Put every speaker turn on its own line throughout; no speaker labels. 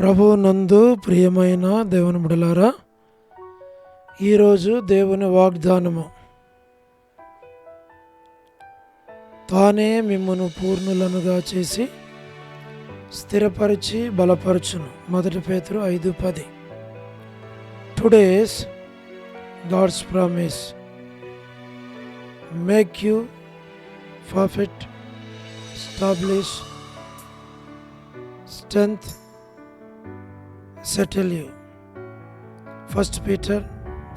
ప్రభువు నందు ప్రియమైన దేవుని బిడ్డలారా, ఈరోజు దేవుని వాగ్దానము, తానే మిమ్మును పూర్ణులనుగా చేసి స్థిరపరిచి బలపరచును. 1 పేతురు 5:10. Today's God's promise, make you perfect, establish, strength, settle you. 1 Peter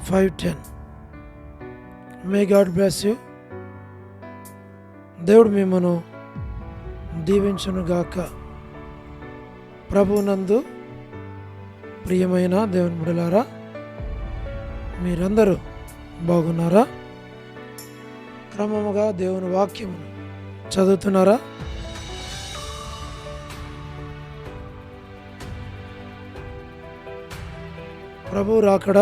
5:10. May God bless you. దేవుడు మిమ్మను దీవించును గాక. ప్రభువునందు ప్రియమైన దేవుని బిడ్డలారా, మీరందరూ బాగున్నారా? క్రమముగా దేవుని వాక్యమును చదువుతున్నారా? ప్రభువు రాకడ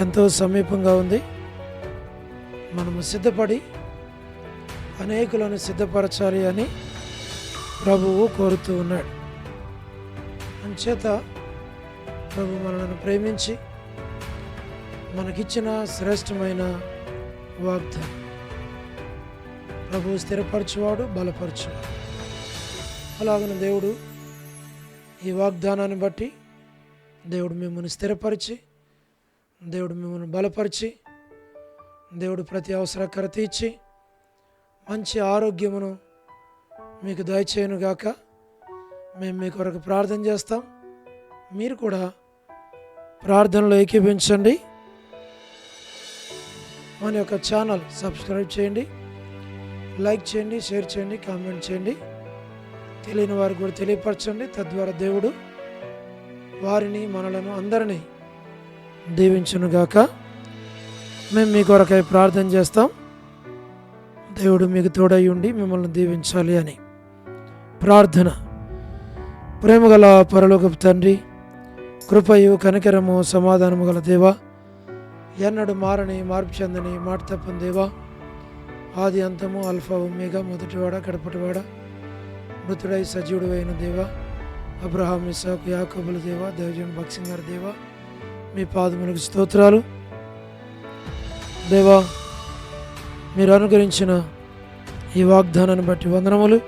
ఎంతో సమీపంగా ఉంది. మనము సిద్ధపడి అనేకులను సిద్ధపరచాలి అని ప్రభువు కోరుతూ ఉన్నాడు. అంచేత ప్రభు మనల్ని ప్రేమించి మనకిచ్చిన శ్రేష్టమైన వాగ్దానం. ప్రభువు స్థిరపరచువాడు, బలపరచువాడు. అలాగనే దేవుడు ఈ వాగ్దానాన్ని బట్టి దేవుడు మిమ్మల్ని స్థిరపరిచి, దేవుడు మిమ్మల్ని బలపరిచి, దేవుడు ప్రతి అవసరకర తీర్చి మంచి ఆరోగ్యమును మీకు దయచేయునుగాక. మేము మీ కొరకు ప్రార్థన చేస్తాం. మీరు కూడా ప్రార్థనలో ఏకీభించండి. మన యొక్క ఛానల్ సబ్స్క్రైబ్ చేయండి, లైక్ చేయండి, షేర్ చేయండి, కామెంట్ చేయండి. తెలియని వారికి కూడా తెలియపరచండి. తద్వారా దేవుడు వారిని, మనలను అందరినీ దీవించునుగాక. మేము మీ కొరకై ప్రార్థన చేస్తాం. దేవుడు మీకు తోడై ఉండి మిమ్మల్ని దీవించాలి అని ప్రార్థన. ప్రేమగల పరలోకపు తండ్రి, కృపయు కనికరము సమాధానము గల దేవా, ఎన్నడు మారని మార్పు చెందని మాట తప్పని దేవా, ఆది అంతము అల్ఫా ఒమేగా, మొదటివాడ కడపటివాడ, మృతుడై సజీవుడు అయిన దేవా, అబ్రహాం, ఇస్సాకు, యాకోబుల దేవా, దైవజన్ భక్సింగ్ గారి దేవా, మీ పాదములకు స్తోత్రాలు దేవా. మీరు అనుగ్రహించిన ఈ వాగ్దానాన్ని బట్టి వందనములు.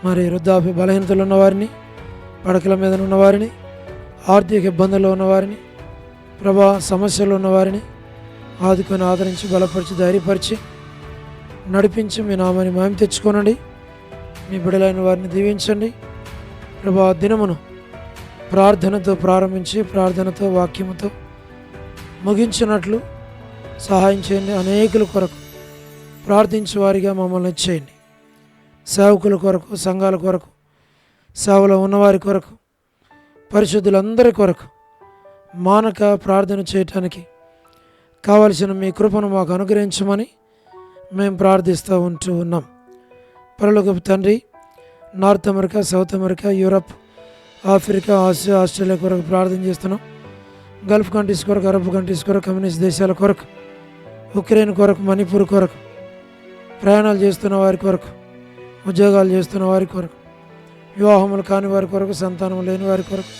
మరి వృద్ధాప్య బలహీనతలు ఉన్నవారిని, పడకల మీద ఉన్నవారిని, ఆర్థిక ఇబ్బందుల్లో ఉన్నవారిని, ప్రభా సమస్యలు ఉన్నవారిని ఆదుకొని ఆదరించి బలపరిచి ధైర్యపరిచి నడిపించి మీ నామాన్ని మహిమ తెచ్చుకోనండి. మీ బిడ్డలైన వారిని దీవించండి ప్రభా. దినమును ప్రార్థనతో ప్రారంభించి ప్రార్థనతో వాక్యముతో ముగించినట్లు సహాయం చేయండి. అనేకుల కొరకు ప్రార్థించే వారిగా మమ్మల్ని చేయండి. సేవకుల కొరకు, సంఘాల కొరకు, సేవలో ఉన్నవారి కొరకు, పరిశుద్ధులందరి కొరకు మానక ప్రార్థన చేయటానికి కావలసిన మీ కృపను మాకు అనుగ్రహించమని మేము ప్రార్థిస్తూ ఉంటూ ఉన్నాం. పరలోకపు తండ్రి, north America, south America, Europe, Africa, Asia, Australia కొరకు ప్రార్థన చేస్తున్నాం. గల్ఫ్ కంట్రీస్ కొరకు, అరబ్ కంట్రీస్ కొరకు, కమ్యూనిస్ట్ దేశాల కొరకు, ఉక్రెయిన్ కొరకు, మణిపూర్ కొరకు, ప్రయాణాలు చేస్తున్న వారి కొరకు, ఉద్యోగాలు చేస్తున్న వారి కొరకు, వివాహములు కాని వారి కొరకు, సంతానం లేని వారి కొరకు,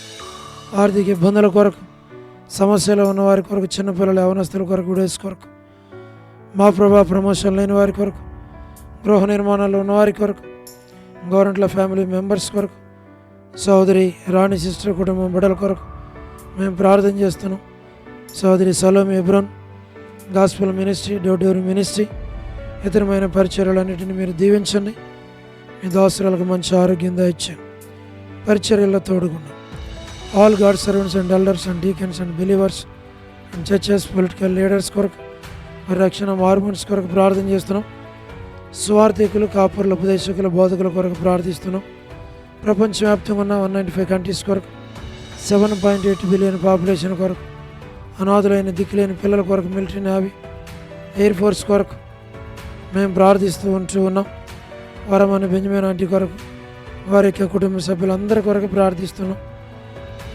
ఆర్థిక ఇబ్బందుల కొరకు, సమస్యలు ఉన్న వారి కొరకు, చిన్నపిల్లల యవనస్తుల కొరకు, విడోస్ కొరకు, మా ప్రభా ప్రమోషన్ లేని వారి కొరకు, గృహ నిర్మాణాలు ఉన్నవారి కొరకు, గవర్నమెంట్ల ఫ్యామిలీ మెంబర్స్ కొరకు, సోదరి రాణి సిస్టర్ కుటుంబం బిడ్డల కొరకు మేము ప్రార్థన చేస్తున్నాం. సోదరి Salomi Hebron gospel ministry, door delivery ministry, ఇతరమైన పరిచర్యలన్నింటినీ మీరు దీవించండి. మీ దాసురాలకు మంచి ఆరోగ్యం దయచేయండి. పరిచర్యల్లో తోడుకున్నాం. All God servants and elders and deacons and believers and churches, political leaders కొరకు, మరి రక్షణ మార్మన్స్ కొరకు ప్రార్థన చేస్తున్నాం. స్వార్థికులు, కాపురుల, ఉపదేశకుల, బోధకుల కొరకు ప్రార్థిస్తున్నాం. ప్రపంచవ్యాప్తంగా ఉన్న 195 కంట్రీస్ కొరకు, 7.8 బిలియన్ పాపులేషన్ కొరకు, అనాథులైన దిక్కులేని పిల్లల కొరకు, మిలిటరీ, నేవీ, ఎయిర్ ఫోర్స్ కొరకు మేము ప్రార్థిస్తూ ఉంటూ ఉన్నాం. వరమని బెంజమిన్ ఆంటీ కొరకు, వారి యొక్క కుటుంబ సభ్యులందరి కొరకు ప్రార్థిస్తున్నాం.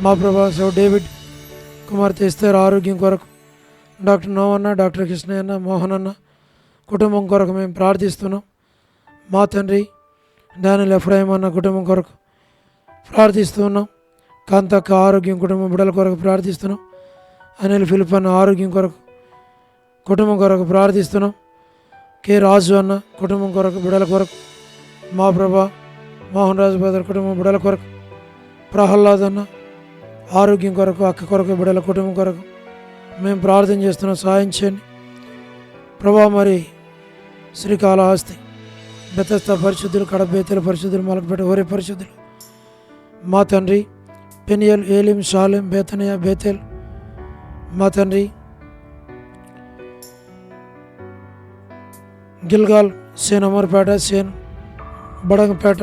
మా ప్రభా డేవిడ్ కుమార్తె ఎస్తేర్ ఆరోగ్యం కొరకు, డాక్టర్ నోవన్న, డాక్టర్ కృష్ణయ్యన్న, మోహన్ అన్న కుటుంబం కొరకు మేము ప్రార్థిస్తున్నాం. మా తండ్రి డానియల్ ఎఫ్రాయిం అన్న కుటుంబం కొరకు ప్రార్థిస్తూ ఉన్నాం. కాంతక్క ఆరోగ్యం కుటుంబం బిడ్డల కొరకు ప్రార్థిస్తున్నాం. అనిల్ ఫిలిప్ అన్న ఆరోగ్యం కొరకు కుటుంబం కొరకు ప్రార్థిస్తున్నాం. కె రాజు అన్న కుటుంబం కొరకు బిడ్డల కొరకు మా ప్రభా మోహన్ రాజు బ్రదర్ కుటుంబం బిడ్డల కొరకు ప్రహ్లాద్ అన్న ఆరోగ్యం కొరకు అక్క కొరకు బిడ్డల కుటుంబం కొరకు మేము ప్రార్థన చేస్తున్నాం. సహాయం చేయండి ప్రభా. మరి శ్రీకాళహస్తి బెతస్తా పరిశుద్ధులు, కడబేతల పరిశుద్ధులు, మలకపేట ఒరే పరిశుద్ధులు, మా తండ్రి పెనియల్, ఏలిం, షాలెం, బేతనియా, బేతేల్, మా తండ్రి గిల్గాల్, సేన్ అమర్పేట, సేన్ బడంగపేట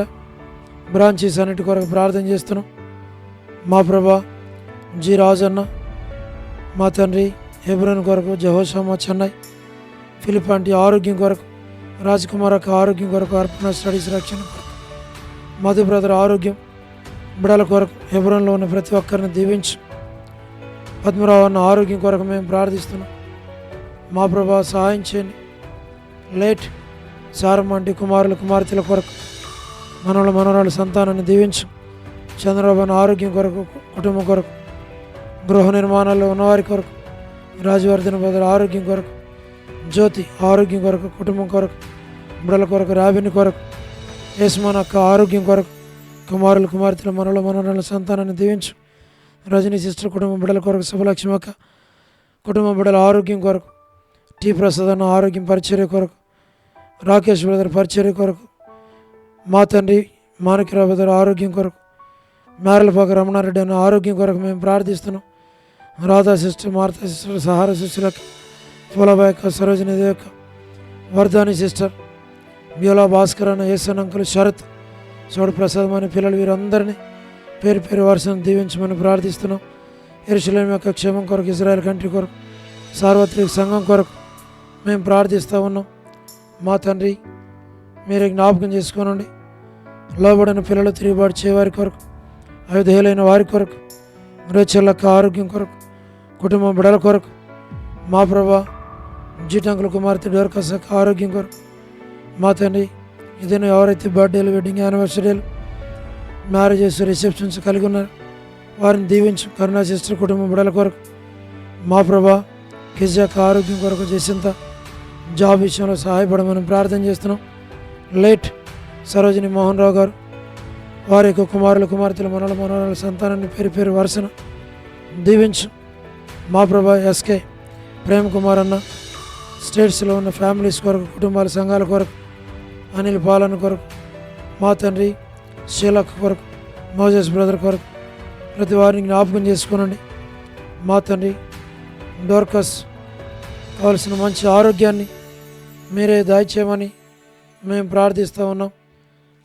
బ్రాంచీస్ అన్నిటి కొరకు ప్రార్థన చేస్తున్నాం. మా ప్రభా జి రాజన్న, మా తండ్రి హెబ్రోన్ కొరకు జహోషామా, చెన్నై ఫిలిప్ ఆంటీ ఆరోగ్యం కొరకు, రాజ్ కుమార్ అక్క ఆరోగ్యం కొరకు, అర్పణ స్టడీస్ రక్షణ కొరకు, మధు బ్రదర్ ఆరోగ్యం బిడల కొరకు హెబ్రోన్లో ఉన్న ప్రతి ఒక్కరిని దీవించు. పద్మరావు అన్న ఆరోగ్యం కొరకు మేము ప్రార్థిస్తున్నాం. మా ప్రభా సహాయం చేయండి. లేట్ సారమ్మంటి కుమారులు కుమార్తెల కొరకు మనవరాలు సంతానాన్ని దీవించు. చంద్రబాబు అన్న ఆరోగ్యం కొరకు కుటుంబం కొరకు, గృహ నిర్మాణాల్లో ఉన్నవారి కొరకు, రాజవర్ధన బదులు ఆరోగ్యం కొరకు, జ్యోతి ఆరోగ్యం కొరకు కుటుంబం కొరకు బిడల కొరకు, రాబిని కొరకు, యస్మాన్ అక్క ఆరోగ్యం కొరకు, కుమారులు కుమార్తెల మనవరాల సంతానాన్ని దీవించు. రజనీ సిస్టర్ కుటుంబం బిడల కొరకు, శుభలక్ష్మి అక్క కుటుంబం బిడల ఆరోగ్యం కొరకు, టి ప్రసాద్ అన్న ఆరోగ్యం పరిచర్య కొరకు, రాకేష్ బ్రదర్ పరిచర్య కొరకు, మా తండ్రి మాణిక్యరావు బ్రదర్ ఆరోగ్యం కొరకు, మేరలపాక రమణారెడ్డి అన్న ఆరోగ్యం కొరకు మేము ప్రార్థిస్తున్నాం. రాధా సిస్టర్, మార్తా సిస్టర్, సహార సిస్టర్లకు, పూలబాయ్ అక్క, సరోజిని దేవి అక్క, వర్ధాని సిస్టర్, బ్యూలా భాస్కర్ అన్న, ఏసన్ అంకుల్, శరత్, చోడు ప్రసాదం అని పిల్లలు వీరందరినీ పేరు పేరు వరుసను దీవించమని ప్రార్థిస్తున్నాం. యెరూషలేము యొక్క క్షేమం కొరకు, ఇజ్రాయెల్ కంట్రీ కొరకు, సార్వత్రిక సంఘం కొరకు మేము ప్రార్థిస్తూ ఉన్నాం. మా తండ్రి మీరే జ్ఞాపకం చేసుకోనండి. లోబడిన పిల్లలు తిరుగుబాటు చేయవారి కొరకు, అవిధేయులైన వారి కొరకు, రేచర్లక్క ఆరోగ్యం కొరకు, కుటుంబం బిడల కొరకు, మా ప్రభా జీటంకుల కుమార్తె డోర్కస్ అక్క ఆరోగ్యం కొరకు, మా తండ్రి ఇదేనా ఎవరైతే బర్త్డేలు, వెడ్డింగ్ యానివర్సరీలు, మ్యారేజెస్, రిసెప్షన్స్ కలిగి ఉన్నారు వారిని దీవించు. కరుణా సిస్టర్ కుటుంబం బిడల కొరకు, మా ప్రభా కిజాక్ ఆరోగ్యం కొరకు, జసింత జాబ్ విషయంలో సహాయపడమని ప్రార్థన చేస్తున్నాం. లేట్ సరోజిని మోహన్ రావు గారు వారి యొక్క కుమారులు కుమార్తెలు మనవరాల సంతానాన్ని పేరు పేరు వరుసన దీవించు. మా ప్రభా ఎస్కే ప్రేమ్ కుమార్ అన్న స్టేట్స్లో ఉన్న ఫ్యామిలీస్ కొరకు, కుటుంబాల సంఘాల కొరకు, అనిల్ పాలన కొరకు, మా తండ్రి షీలక్ కొరకు, మోజెస్ బ్రదర్ కొరకు ప్రతి వారిని జ్ఞాపకం చేసుకోనండి. మా తండ్రి డోర్కస్ కావలసిన మంచి ఆరోగ్యాన్ని మీరే దయచేయమని మేము ప్రార్థిస్తూ ఉన్నాం.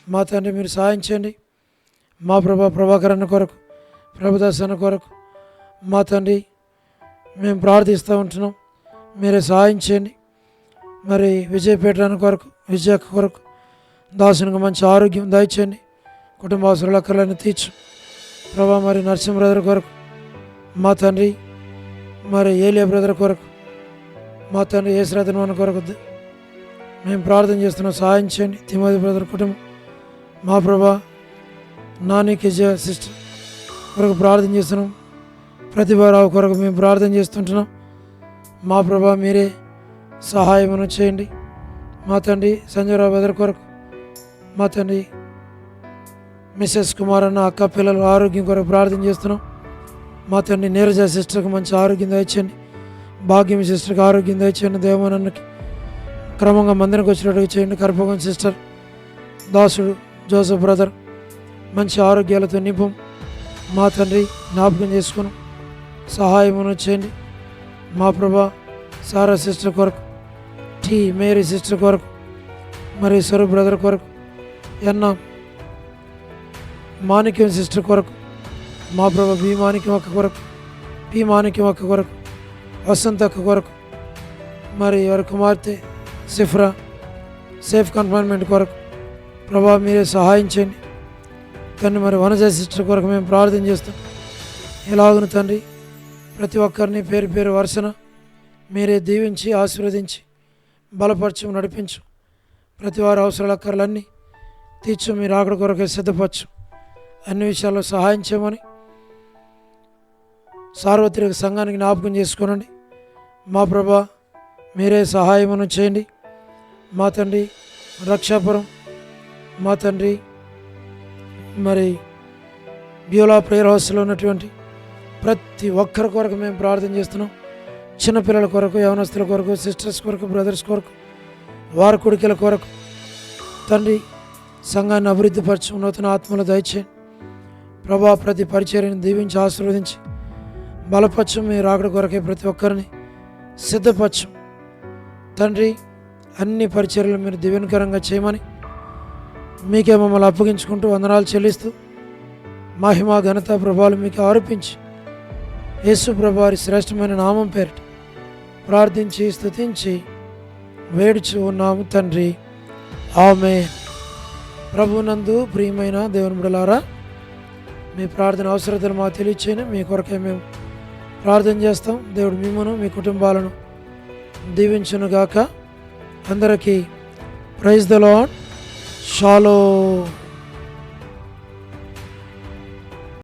మా తండ్రి మీరు సహాయం చేయండి. మా ప్రభాకర్ అన్న కొరకు, ప్రభుదాస్ అన్న కొరకు, మా తండ్రి మేము ప్రార్థిస్తూ ఉంటున్నాం. మీరే సహాయం చేయండి. మరి విజయపేట అన్న కొరకు, విజయ కొరకు దాసునికి మంచి ఆరోగ్యం దయచేయండి. కుటుంబ అవసరాల అక్కర్లను తీర్చు ప్రభా. మరి నరసింహ బ్రదర్ కొరకు, మా తండ్రి మరి ఏలియా బ్రదర్ కొరకు, మా తండ్రి యేసురథన్ కొరకు మేము ప్రార్థన చేస్తున్నాం. సహాయం చేయండి. తిమోతి బ్రదర్ కుటుంబం, మా ప్రభా నాని కిజా సిస్టర్ కొరకు ప్రార్థన చేస్తున్నాం. ప్రతిభారావు కొరకు మేము ప్రార్థన చేస్తుంటున్నాం. మా ప్రభా మీరే సహాయమును చేయండి. మా తండ్రి సంజయరావు బ్రదర్ కొరకు, మా తండ్రి మిస్సెస్ కుమార్ అన్న అక్క పిల్లలు ఆరోగ్యం కొరకు ప్రార్థన చేస్తున్నాం. మా తండ్రి నీరజ సిస్టర్కి మంచి ఆరోగ్యం దయచేయండి. భాగ్యం సిస్టర్కి ఆరోగ్యం దయచేయండి. దేవమానన్నకి క్రమంగా మందిరికి వచ్చినట్టుగా చేయండి. కర్పగం సిస్టర్, దాసుడు జోసఫ్ బ్రదర్ మంచి ఆరోగ్యాలతో నింపం. మా తండ్రి జ్ఞాపకం చేసుకుని సహాయమును చేయండి. మా ప్రభా సారా సిస్టర్ కొరకు, టీ మేరీ సిస్టర్ కొరకు, మరి స్వరూప్ బ్రదర్ కొరకు, ఎన్న మాణిక్యం సిస్టర్ కొరకు, మా ప్రభా బి మాణిక్యం అక్క కొరకు, పి మాణిక్యం అక్క కొరకు, వసంత అక్క కొరకు, మరి వారి కుమార్తె సిఫ్రా సేఫ్ కన్ఫైన్మెంట్ కొరకు ప్రభా మీరే సహాయం చేయండి. తండ్రి మరి వనజ సిస్టర్ కొరకు మేము ప్రార్థన చేస్తాం. ఎలాగును తండ్రి ప్రతి ఒక్కరిని పేరు పేరు వరుసన మీరే దీవించి ఆశీర్వదించి బలపరచు, నడిపించు. ప్రతి వారి అవసరాల అక్కర్లన్నీ తీర్చు. మీరు ఆకడ కొరకే సిద్ధపరచు. అన్ని విషయాల్లో సహాయం చేయమని సార్వత్రిక సంఘానికి జ్ఞాపకం చేసుకోనండి. మా ప్రభా మీరే సహాయమును చేయండి. మా తండ్రి రక్షాపురం, మా తండ్రి మరి బ్యూలా ప్రేయర్ హౌస్లో ఉన్నటువంటి ప్రతి ఒక్కరి కొరకు మేము ప్రార్థన చేస్తున్నాం. చిన్నపిల్లల కొరకు, యవనస్తుల కొరకు, సిస్టర్స్ కొరకు, బ్రదర్స్ కొరకు, వారి కొడుకుల కొరకు తండ్రి సంఘాన్ని అభివృద్ధిపరచు, నూతన ఆత్మలు దయచేయండి ప్రభా. ప్రతి పరిచర్యను దీవించి ఆశీర్వదించి బలపరచు. మీ రాకడ కొరకే ప్రతి ఒక్కరిని సిద్ధపరచు తండ్రి. అన్ని పరిచర్యలు మీరు దీవెనకరంగా చేయమని మీకే మమ్మల్ని అప్పగించుకుంటూ వందనాలు చెల్లిస్తూ మహిమ ఘనత ప్రభావాలు మీకు ఆరోపించి యేసు ప్రభువారి శ్రేష్టమైన నామం పేరిట ప్రార్థించి స్తుతించి వేడుచు ఉన్నాము తండ్రి. ఆమేన్. ప్రభునందు ప్రియమైన దేవుని బిడ్డలారా, మీ ప్రార్థన అవసరతలు మాకు తెలియచేయని మీ కొరకే మేము ప్రార్థన చేస్తాం. దేవుడు మిమ్మను మీ కుటుంబాలను దీవించునుగాక. అందరికీ ప్రైజ్ ద లార్డ్. షాలోమ్.